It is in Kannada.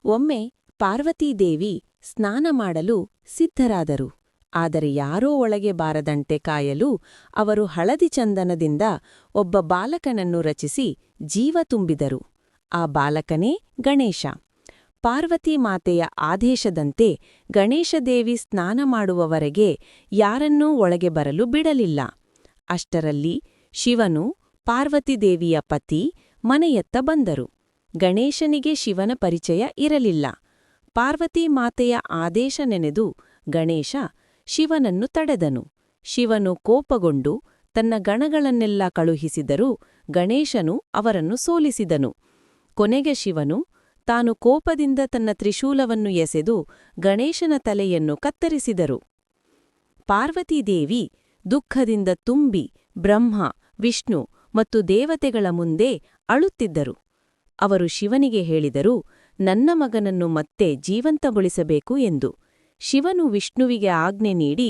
ಒಮ್ಮೆ ಪಾರ್ವತೀದೇವಿ ಸ್ನಾನ ಮಾಡಲು ಸಿದ್ಧರಾದರು. ಆದರೆ ಯಾರೋ ಒಳಗೆ ಬಾರದಂತೆ ಕಾಯಲು ಅವರು ಹಳದಿ ಚಂದನದಿಂದ ಒಬ್ಬ ಬಾಲಕನನ್ನು ರಚಿಸಿ ಜೀವ ತುಂಬಿದರು. ಆ ಬಾಲಕನೇ ಗಣೇಶ. ಪಾರ್ವತಿ ಮಾತೆಯ ಆದೇಶದಂತೆ ಗಣೇಶದೇವಿ ಸ್ನಾನ ಮಾಡುವವರೆಗೆ ಯಾರನ್ನೂ ಒಳಗೆ ಬರಲು ಬಿಡಲಿಲ್ಲ. ಅಷ್ಟರಲ್ಲಿ ಶಿವನು ಪಾರ್ವತಿದೇವಿಯ ಪತಿ ಮನೆಯತ್ತ ಬಂದರು. ಗಣೇಶನಿಗೆ ಶಿವನ ಪರಿಚಯ ಇರಲಿಲ್ಲ. ಪಾರ್ವತಿ ಮಾತೆಯ ಆದೇಶ ನೆನೆದು ಗಣೇಶ ಶಿವನನ್ನು ತಡೆದನು. ಶಿವನು ಕೋಪಗೊಂಡು ತನ್ನ ಗಣಗಳನ್ನೆಲ್ಲ ಕಳುಹಿಸಿದರೂ ಗಣೇಶನು ಅವರನ್ನು ಸೋಲಿಸಿದನು. ಕೊನೆಗೆ ಶಿವನು ತಾನು ಕೋಪದಿಂದ ತನ್ನ ತ್ರಿಶೂಲವನ್ನು ಎಸೆದು ಗಣೇಶನ ತಲೆಯನ್ನು ಕತ್ತರಿಸಿದರು. ಪಾರ್ವತೀದೇವಿ ದುಃಖದಿಂದ ತುಂಬಿ ಬ್ರಹ್ಮ, ವಿಷ್ಣು ಮತ್ತು ದೇವತೆಗಳ ಮುಂದೆ ಅಳುತ್ತಿದ್ದರು. ಅವರು ಶಿವನಿಗೆ ಹೇಳಿದರು, ನನ್ನ ಮಗನನ್ನು ಮತ್ತೆ ಜೀವಂತಗೊಳಿಸಬೇಕು ಎಂದು. ಶಿವನು ವಿಷ್ಣುವಿಗೆ ಆಜ್ಞೆ ನೀಡಿ